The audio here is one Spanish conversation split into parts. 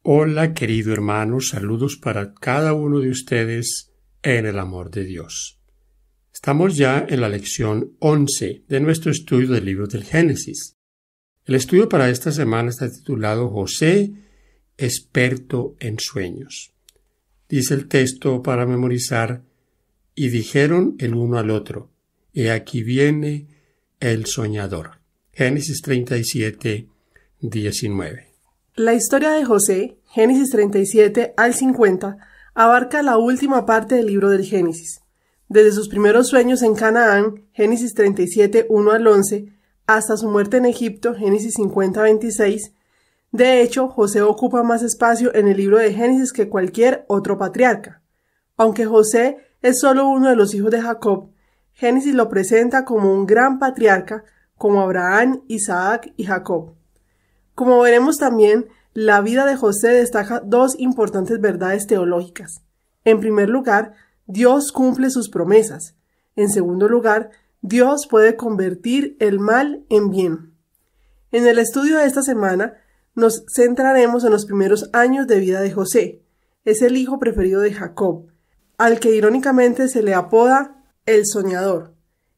Hola, querido hermano, saludos para cada uno de ustedes en el amor de Dios. Estamos ya en la lección 11 de nuestro estudio del libro del Génesis. El estudio para esta semana está titulado José, experto en sueños. Dice el texto para memorizar: y dijeron el uno al otro, he aquí viene el soñador. Génesis 37, 19. La historia de José, Génesis 37 al 50, abarca la última parte del libro del Génesis. Desde sus primeros sueños en Canaán, Génesis 37, 1 al 11, hasta su muerte en Egipto, Génesis 50, 26. De hecho, José ocupa más espacio en el libro de Génesis que cualquier otro patriarca. Aunque José es solo uno de los hijos de Jacob, Génesis lo presenta como un gran patriarca, como Abraham, Isaac y Jacob. Como veremos también, la vida de José destaca dos importantes verdades teológicas. En primer lugar, Dios cumple sus promesas. En segundo lugar, Dios puede convertir el mal en bien. En el estudio de esta semana, nos centraremos en los primeros años de vida de José. Es el hijo preferido de Jacob, al que irónicamente se le apoda el soñador.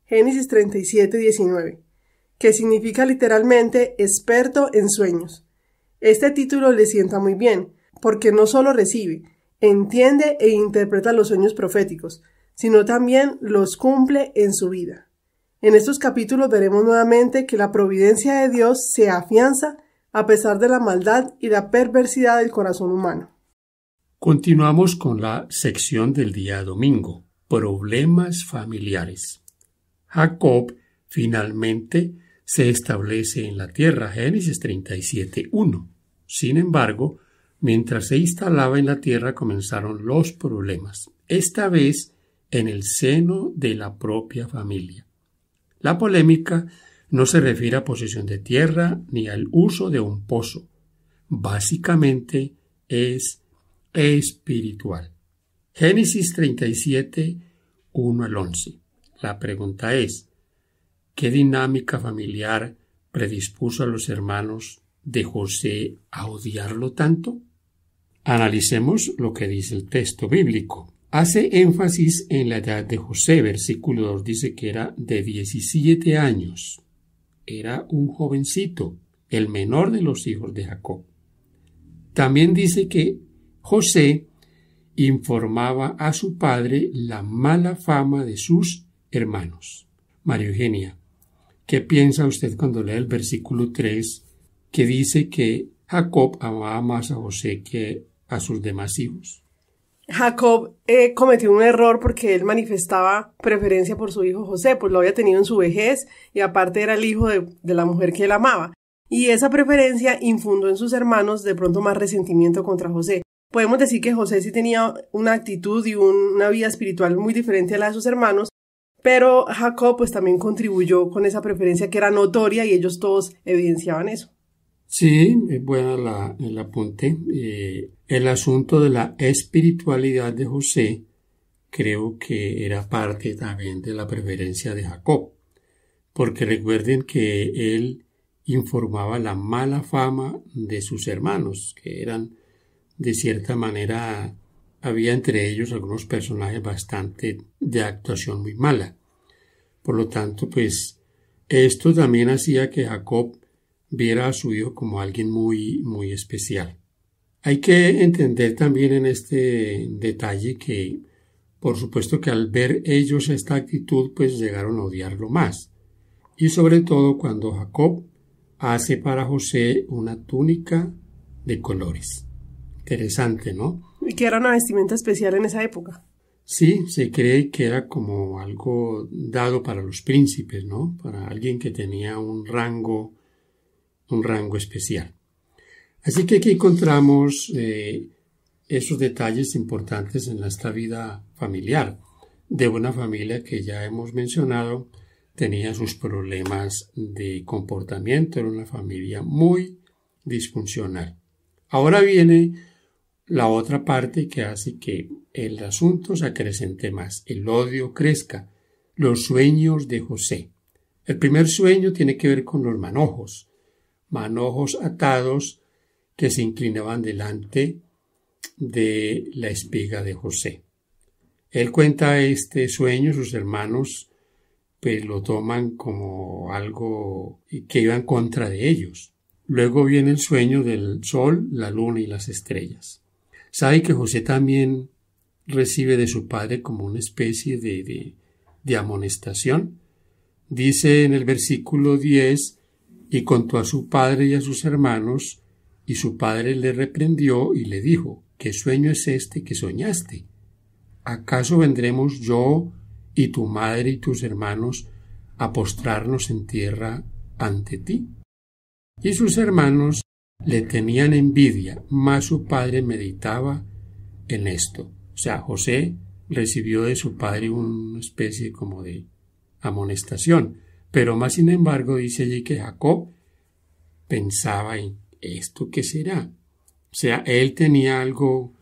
Génesis 37, 19. Que significa literalmente experto en sueños. Este título le sienta muy bien, porque no solo recibe, entiende e interpreta los sueños proféticos, sino también los cumple en su vida. En estos capítulos veremos nuevamente que la providencia de Dios se afianza a pesar de la maldad y la perversidad del corazón humano. Continuamos con la sección del día domingo, problemas familiares. Jacob finalmente se establece en la tierra, Génesis 37, 1. Sin embargo, mientras se instalaba en la tierra comenzaron los problemas, esta vez en el seno de la propia familia. La polémica no se refiere a posesión de tierra ni al uso de un pozo. Básicamente es espiritual. Génesis 37, 1 al 11. La pregunta es: ¿qué dinámica familiar predispuso a los hermanos de José a odiarlo tanto? Analicemos lo que dice el texto bíblico. Hace énfasis en la edad de José. Versículo 2 dice que era de 17 años. Era un jovencito, el menor de los hijos de Jacob. También dice que José informaba a su padre la mala fama de sus hermanos. María Eugenia, ¿qué piensa usted cuando lee el versículo 3 que dice que Jacob amaba más a José que a sus demás hijos? Jacob cometió un error porque él manifestaba preferencia por su hijo José, pues lo había tenido en su vejez y aparte era el hijo de la mujer que él amaba. Y esa preferencia infundó en sus hermanos de pronto más resentimiento contra José. Podemos decir que José sí tenía una actitud y una vida espiritual muy diferente a la de sus hermanos, pero Jacob pues también contribuyó con esa preferencia que era notoria y ellos todos evidenciaban eso. Sí, es buena el apunte. El asunto de la espiritualidad de José creo que era parte también de la preferencia de Jacob, porque recuerden que él informaba la mala fama de sus hermanos, que eran de cierta manera, había entre ellos algunos personajes bastante de actuación muy mala. Por lo tanto, pues, esto también hacía que Jacob viera a su hijo como alguien muy, muy especial. Hay que entender también en este detalle que, por supuesto que al ver ellos esta actitud, pues llegaron a odiarlo más. Y sobre todo cuando Jacob hace para José una túnica de colores. Interesante, ¿no? Y que era una vestimenta especial en esa época. Sí, se cree que era como algo dado para los príncipes, ¿no? Para alguien que tenía un rango especial. Así que aquí encontramos esos detalles importantes en nuestra vida familiar, de una familia que ya hemos mencionado tenía sus problemas de comportamiento, era una familia muy disfuncional. Ahora viene la otra parte que hace que el asunto se acrecente más, el odio crezca, los sueños de José. El primer sueño tiene que ver con los manojos atados que se inclinaban delante de la espiga de José. Él cuenta este sueño, sus hermanos pues lo toman como algo que iba en contra de ellos. Luego viene el sueño del sol, la luna y las estrellas. Sabe que José también recibe de su padre como una especie de amonestación. Dice en el versículo 10, y contó a su padre y a sus hermanos, y su padre le reprendió y le dijo, ¿qué sueño es este que soñaste? ¿Acaso vendremos yo y tu madre y tus hermanos a postrarnos en tierra ante ti? Y sus hermanos le tenían envidia, mas su padre meditaba en esto. O sea, José recibió de su padre una especie como de amonestación, pero más sin embargo dice allí que Jacob pensaba en ¿esto qué será? O sea, él tenía algo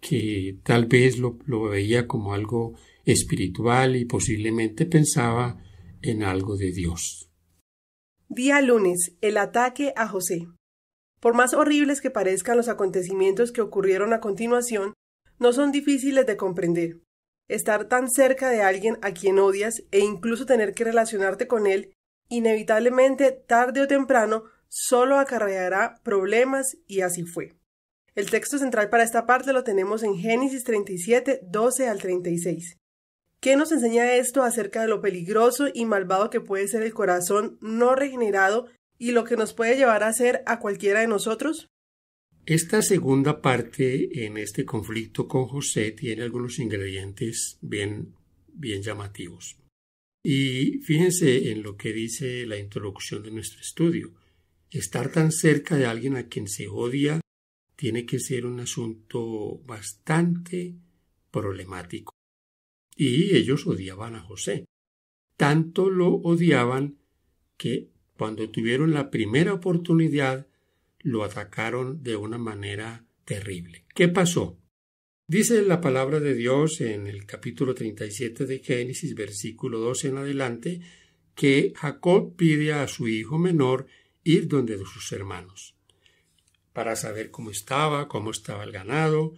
que tal vez lo veía como algo espiritual y posiblemente pensaba en algo de Dios. Día lunes, el ataque a José. Por más horribles que parezcan los acontecimientos que ocurrieron a continuación, no son difíciles de comprender. Estar tan cerca de alguien a quien odias e incluso tener que relacionarte con él, inevitablemente, tarde o temprano, solo acarreará problemas y así fue. El texto central para esta parte lo tenemos en Génesis 37, 12 al 36. ¿Qué nos enseña esto acerca de lo peligroso y malvado que puede ser el corazón no regenerado y lo que nos puede llevar a hacer a cualquiera de nosotros? Esta segunda parte en este conflicto con José tiene algunos ingredientes bien llamativos. Y fíjense en lo que dice la introducción de nuestro estudio. Estar tan cerca de alguien a quien se odia tiene que ser un asunto bastante problemático. Y ellos odiaban a José. Tanto lo odiaban que cuando tuvieron la primera oportunidad lo atacaron de una manera terrible. ¿Qué pasó? Dice la palabra de Dios en el capítulo 37 de Génesis, versículo 12 en adelante, que Jacob pide a su hijo menor ir donde de sus hermanos para saber cómo estaba el ganado,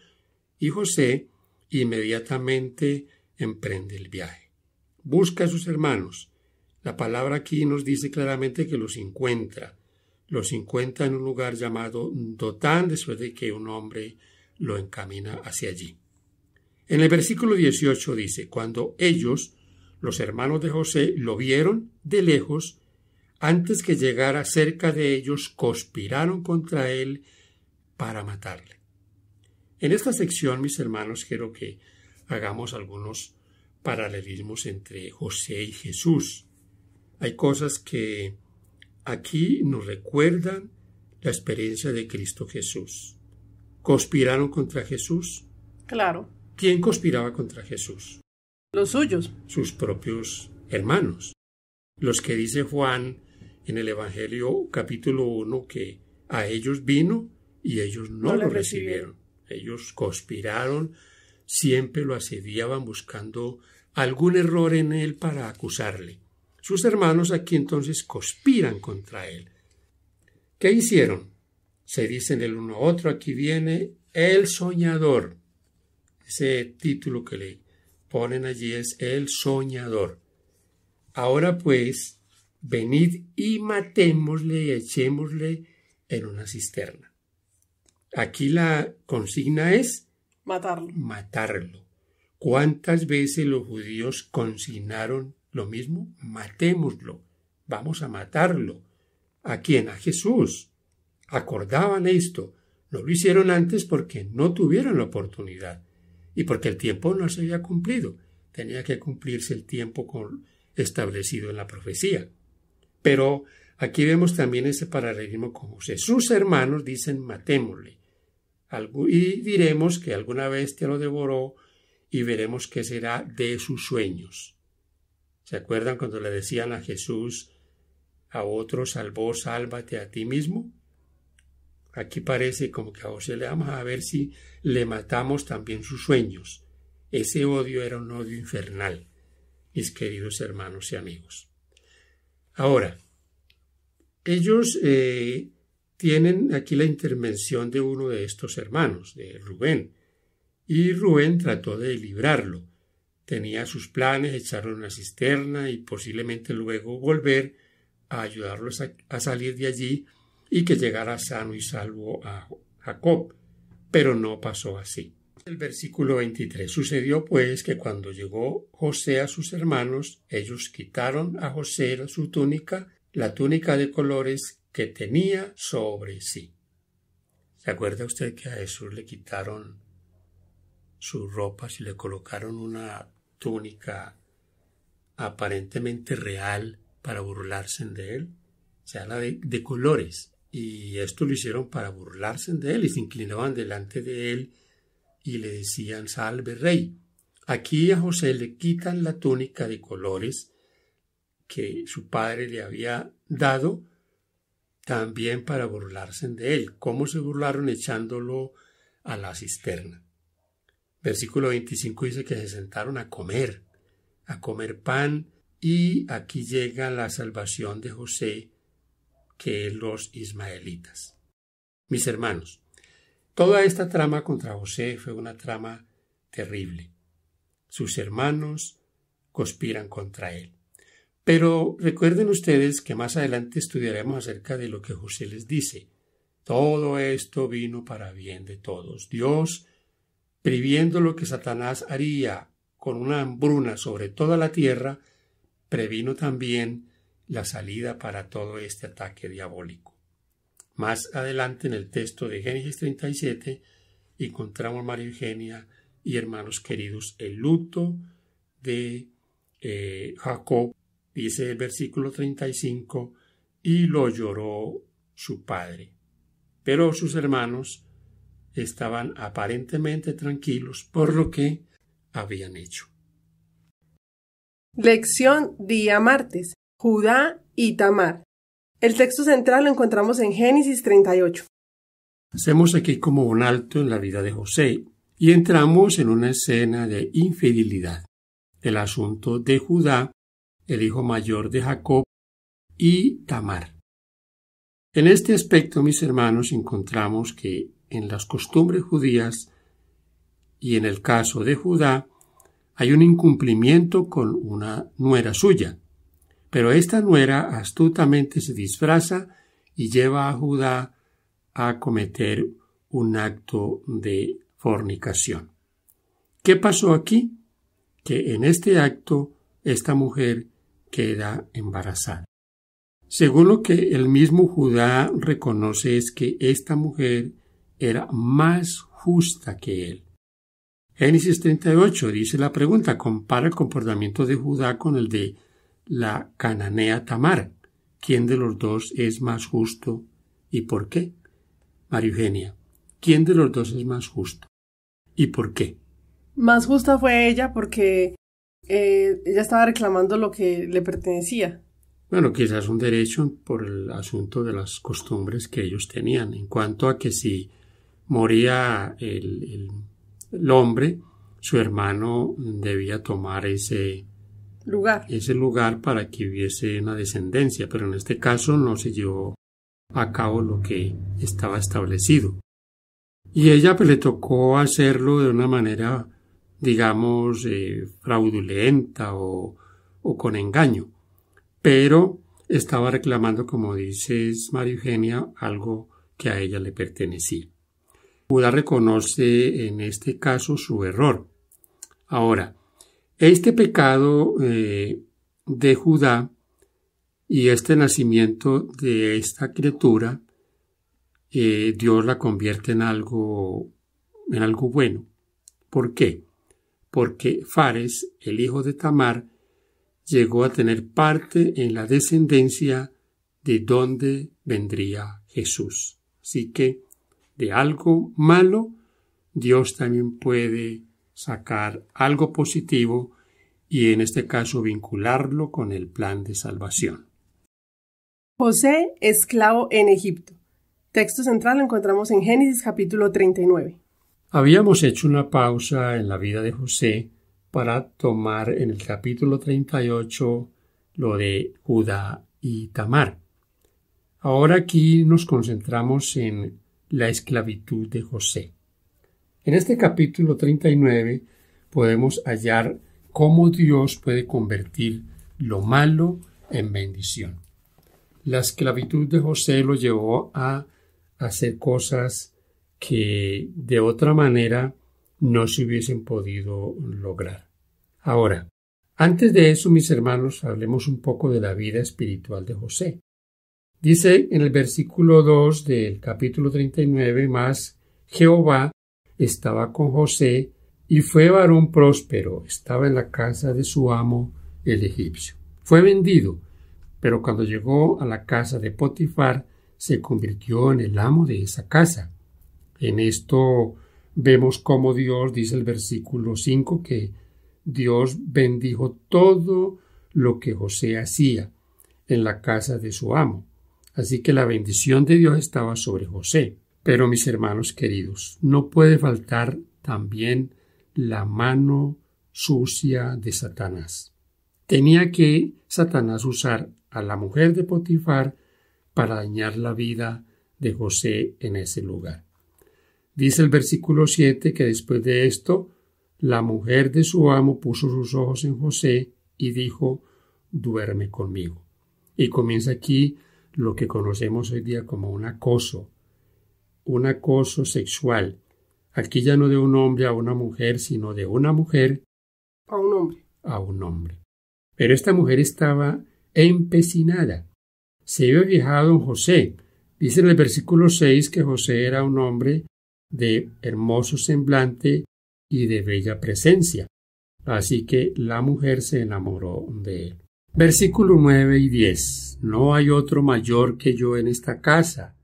y José inmediatamente emprende el viaje. Busca a sus hermanos. La palabra aquí nos dice claramente que los encuentra. Los encuentra en un lugar llamado Dotán, después de que un hombre lo encamina hacia allí. En el versículo 18 dice, cuando ellos, los hermanos de José, lo vieron de lejos, antes que llegara cerca de ellos, conspiraron contra él para matarle. En esta sección, mis hermanos, quiero que hagamos algunos paralelismos entre José y Jesús. Hay cosas que aquí nos recuerdan la experiencia de Cristo Jesús. ¿Conspiraron contra Jesús? Claro. ¿Quién conspiraba contra Jesús? Los suyos. Sus propios hermanos. Los que dice Juan en el Evangelio capítulo 1 que a ellos vino y ellos no lo recibieron. Ellos conspiraron, siempre lo asediaban buscando algún error en él para acusarle. Sus hermanos aquí entonces conspiran contra él. ¿Qué hicieron? Se dicen el uno a otro, aquí viene el soñador. Ese título que le ponen allí es el soñador. Ahora pues, venid y matémosle y echémosle en una cisterna. Aquí la consigna es matarlo. ¿Cuántas veces los judíos consignaron lo mismo? Matémoslo. Vamos a matarlo. ¿A quién? A Jesús. Acordaban esto. No lo hicieron antes porque no tuvieron la oportunidad y porque el tiempo no se había cumplido. Tenía que cumplirse el tiempo establecido en la profecía. Pero aquí vemos también ese paralelismo con José. Sus hermanos dicen matémosle. Y diremos que alguna bestia lo devoró y veremos qué será de sus sueños. ¿Se acuerdan cuando le decían a Jesús a otro, sálvate a ti mismo? Aquí parece como que a José le vamos a ver si le matamos también sus sueños. Ese odio era un odio infernal, mis queridos hermanos y amigos. Ahora, ellos tienen aquí la intervención de uno de estos hermanos, de Rubén, y Rubén trató de librarlo. Tenía sus planes, echarlo en una cisterna y posiblemente luego volver a ayudarlos a salir de allí y que llegara sano y salvo a Jacob. Pero no pasó así. El versículo 23. Sucedió pues que cuando llegó José a sus hermanos, ellos quitaron a José su túnica, la túnica de colores que tenía sobre sí. ¿Se acuerda usted que a Jesús le quitaron sus ropas y le colocaron una túnica aparentemente real para burlarse de él? O sea, la de colores. Y esto lo hicieron para burlarse de él y se inclinaban delante de él y le decían: salve rey. Aquí a José le quitan la túnica de colores que su padre le había dado también para burlarse de él. ¿Cómo se burlaron? Echándolo a la cisterna. Versículo 25 dice que se sentaron a comer pan, y aquí llega la salvación de José, que es los ismaelitas. Mis hermanos, toda esta trama contra José fue una trama terrible. Sus hermanos conspiran contra él. Pero recuerden ustedes que más adelante estudiaremos acerca de lo que José les dice. Todo esto vino para bien de todos. Dios, previendo lo que Satanás haría con una hambruna sobre toda la tierra, previno también la salida para todo este ataque diabólico. Más adelante en el texto de Génesis 37 encontramos, María Eugenia y hermanos queridos, el luto de Jacob. Dice el versículo 35, y lo lloró su padre. Pero sus hermanos estaban aparentemente tranquilos por lo que habían hecho. Lección día martes. Judá y Tamar. El texto central lo encontramos en Génesis 38. Hacemos aquí como un alto en la vida de José y entramos en una escena de infidelidad. El asunto de Judá, el hijo mayor de Jacob, y Tamar. En este aspecto, mis hermanos, encontramos que en las costumbres judías y en el caso de Judá hay un incumplimiento con una nuera suya, pero esta nuera astutamente se disfraza y lleva a Judá a cometer un acto de fornicación. ¿Qué pasó aquí? Que en este acto esta mujer queda embarazada. Según lo que el mismo Judá reconoce es que esta mujer era más justa que él. Génesis 38 dice la pregunta, compara el comportamiento de Judá con el de la cananea Tamar. ¿Quién de los dos es más justo y por qué? María Eugenia, ¿quién de los dos es más justo y por qué? Más justa fue ella porque ella estaba reclamando lo que le pertenecía. Bueno, quizás un derecho por el asunto de las costumbres que ellos tenían, en cuanto a que si moría el hombre, su hermano debía tomar ese lugar para que hubiese una descendencia, pero en este caso no se llevó a cabo lo que estaba establecido. Y ella pues le tocó hacerlo de una manera, digamos, fraudulenta o con engaño, pero estaba reclamando, como dices María Eugenia, algo que a ella le pertenecía. Judá reconoce en este caso su error. Ahora, este pecado de Judá y este nacimiento de esta criatura, Dios la convierte en algo bueno. ¿Por qué? Porque Fares, el hijo de Tamar, llegó a tener parte en la descendencia de donde vendría Jesús. Así que de algo malo, Dios también puede sacar algo positivo y en este caso vincularlo con el plan de salvación. José, esclavo en Egipto. Texto central lo encontramos en Génesis capítulo 39. Habíamos hecho una pausa en la vida de José para tomar en el capítulo 38 lo de Judá y Tamar. Ahora aquí nos concentramos en la esclavitud de José. En este capítulo 39 podemos hallar cómo Dios puede convertir lo malo en bendición. La esclavitud de José lo llevó a hacer cosas que de otra manera no se hubiesen podido lograr. Ahora, antes de eso, mis hermanos, hablemos un poco de la vida espiritual de José. Dice en el versículo 2 del capítulo 39, mas Jehová estaba con José y fue varón próspero, estaba en la casa de su amo el egipcio. Fue vendido, pero cuando llegó a la casa de Potifar, se convirtió en el amo de esa casa. En esto vemos cómo Dios, dice el versículo 5, que Dios bendijo todo lo que José hacía en la casa de su amo. Así que la bendición de Dios estaba sobre José. Pero, mis hermanos queridos, no puede faltar también la mano sucia de Satanás. Tenía que Satanás usar a la mujer de Potifar para dañar la vida de José en ese lugar. Dice el versículo 7 que después de esto, la mujer de su amo puso sus ojos en José y dijo, duerme conmigo. Y comienza aquí lo que conocemos hoy día como un acoso sexual. Aquí ya no de un hombre a una mujer, sino de una mujer a un hombre. A un hombre. Pero esta mujer estaba empecinada. Se había fijado en José. Dice en el versículo 6 que José era un hombre de hermoso semblante y de bella presencia. Así que la mujer se enamoró de él. Versículo 9 y 10. No hay otro mayor que yo en esta casa,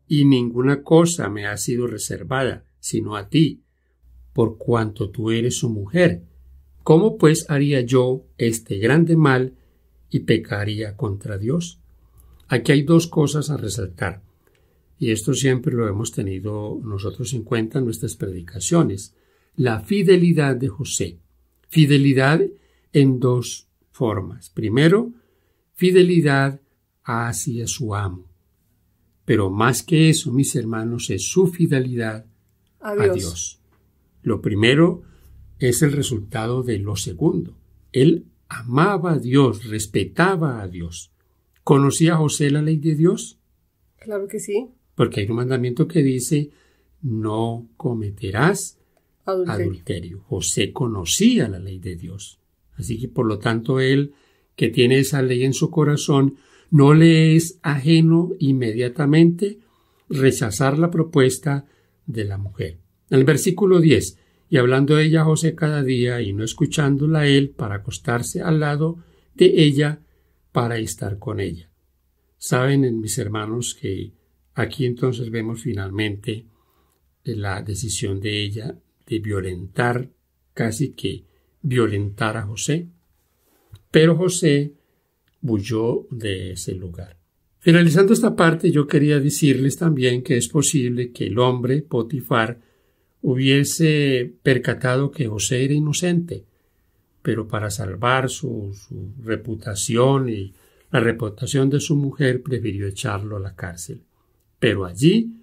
y ninguna cosa me ha sido reservada, sino a ti, por cuanto tú eres su mujer. ¿Cómo pues haría yo este grande mal y pecaría contra Dios? Aquí hay dos cosas a resaltar, y esto siempre lo hemos tenido nosotros en cuenta en nuestras predicaciones. La fidelidad de José. Fidelidad en dos formas. Primero, fidelidad hacia su amo. Pero más que eso, mis hermanos, es su fidelidad a Dios. Lo primero es el resultado de lo segundo. Él amaba a Dios, respetaba a Dios. ¿Conocía José la ley de Dios? Claro que sí. Porque hay un mandamiento que dice, no cometerás adulterio. José conocía la ley de Dios. Así que, por lo tanto, él, que tiene esa ley en su corazón, no le es ajeno inmediatamente rechazar la propuesta de la mujer. En el versículo 10, y hablando ella a José cada día y no escuchándola a él para acostarse al lado de ella para estar con ella. Saben, mis hermanos, que aquí entonces vemos finalmente la decisión de ella de violentar, casi que violentar a José. Pero José huyó de ese lugar. Finalizando esta parte, yo quería decirles también que es posible que el hombre, Potifar, hubiese percatado que José era inocente, pero para salvar su reputación y la reputación de su mujer prefirió echarlo a la cárcel. Pero allí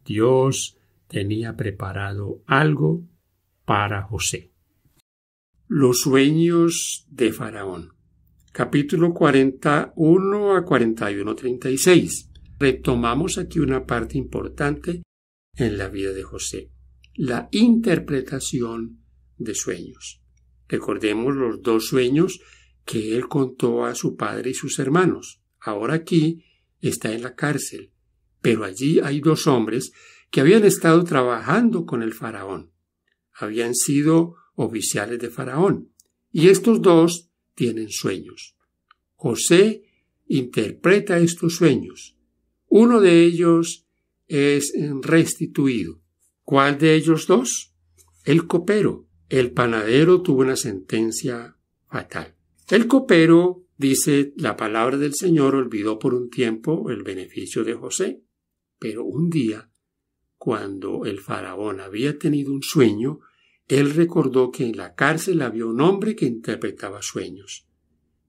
Dios tenía preparado algo para José. Los sueños de Faraón. Capítulo 41 a 41-36. Retomamos aquí una parte importante en la vida de José, la interpretación de sueños. Recordemos los dos sueños que él contó a su padre y sus hermanos. Ahora aquí está en la cárcel, pero allí hay dos hombres que habían estado trabajando con el faraón. Habían sido oficiales de Faraón, y estos dos tienen sueños. José interpreta estos sueños. Uno de ellos es restituido. ¿Cuál de ellos dos? El copero. El panadero tuvo una sentencia fatal. El copero, dice la palabra del Señor, olvidó por un tiempo el beneficio de José. Pero un día, cuando el faraón había tenido un sueño, él recordó que en la cárcel había un hombre que interpretaba sueños,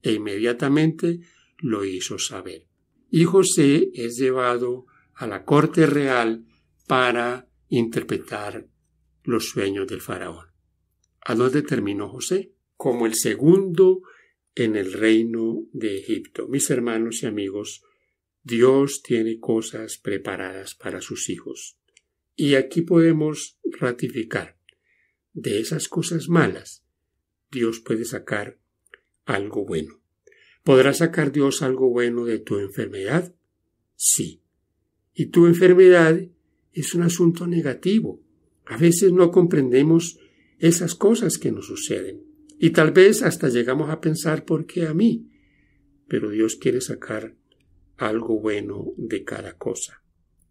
e inmediatamente lo hizo saber. y José es llevado a la corte real para interpretar los sueños del faraón. ¿A dónde terminó José? Como el segundo en el reino de Egipto. Mis hermanos y amigos, Dios tiene cosas preparadas para sus hijos. Y aquí podemos ratificar, de esas cosas malas, Dios puede sacar algo bueno. ¿Podrá sacar Dios algo bueno de tu enfermedad? Sí. Y tu enfermedad es un asunto negativo. A veces no comprendemos esas cosas que nos suceden. Y tal vez hasta llegamos a pensar, ¿por qué a mí? Pero Dios quiere sacar algo bueno de cada cosa.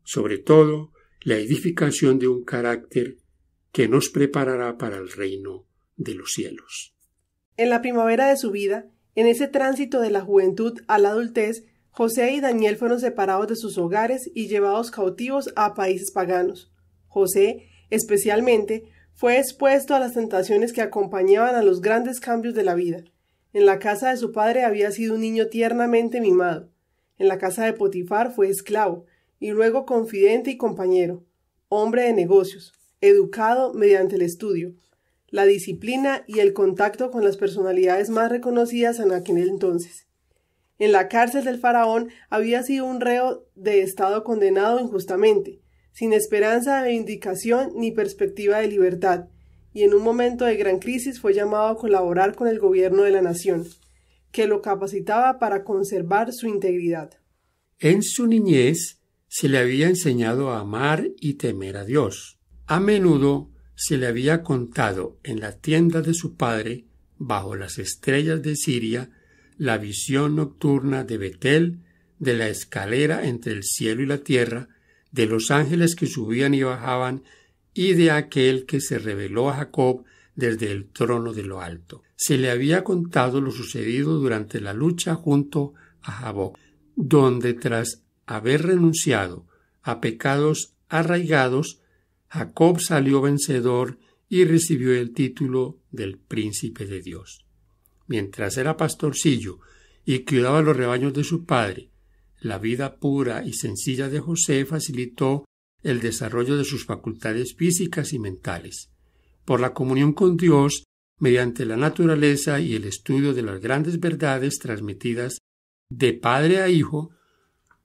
Sobre todo, la edificación de un carácter que nos preparará para el reino de los cielos. En la primavera de su vida, en ese tránsito de la juventud a la adultez, José y Daniel fueron separados de sus hogares y llevados cautivos a países paganos. José, especialmente, fue expuesto a las tentaciones que acompañaban a los grandes cambios de la vida. En la casa de su padre había sido un niño tiernamente mimado. En la casa de Potifar fue esclavo, y luego confidente y compañero, hombre de negocios, educado mediante el estudio, la disciplina y el contacto con las personalidades más reconocidas en aquel entonces. En la cárcel del faraón había sido un reo de estado condenado injustamente, sin esperanza de vindicación ni perspectiva de libertad, y en un momento de gran crisis fue llamado a colaborar con el gobierno de la nación, que lo capacitaba para conservar su integridad. En su niñez se le había enseñado a amar y temer a Dios. A menudo se le había contado en la tienda de su padre, bajo las estrellas de Siria, la visión nocturna de Betel, de la escalera entre el cielo y la tierra, de los ángeles que subían y bajaban, y de aquel que se reveló a Jacob desde el trono de lo alto. Se le había contado lo sucedido durante la lucha junto a Jaboc, donde tras haber renunciado a pecados arraigados, Jacob salió vencedor y recibió el título del príncipe de Dios. Mientras era pastorcillo y cuidaba los rebaños de su padre, la vida pura y sencilla de José facilitó el desarrollo de sus facultades físicas y mentales. Por la comunión con Dios, mediante la naturaleza y el estudio de las grandes verdades transmitidas de padre a hijo,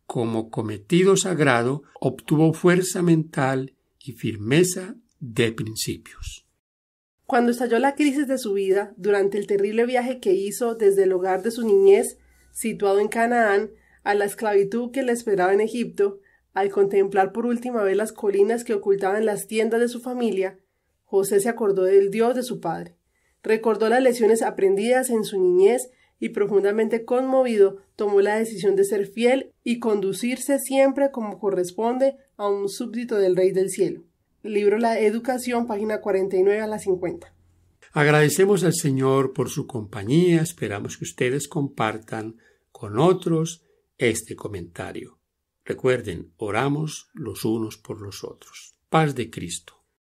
como cometido sagrado, obtuvo fuerza mental y firmeza de principios. Cuando estalló la crisis de su vida, durante el terrible viaje que hizo desde el hogar de su niñez, situado en Canaán, a la esclavitud que le esperaba en Egipto, al contemplar por última vez las colinas que ocultaban las tiendas de su familia, José se acordó del Dios de su padre. Recordó las lecciones aprendidas en su niñez y profundamente conmovido tomó la decisión de ser fiel y conducirse siempre como corresponde a un súbdito del Rey del Cielo. Libro La Educación, página 49 a la 50. Agradecemos al Señor por su compañía. Esperamos que ustedes compartan con otros este comentario. Recuerden, oramos los unos por los otros. Paz de Cristo.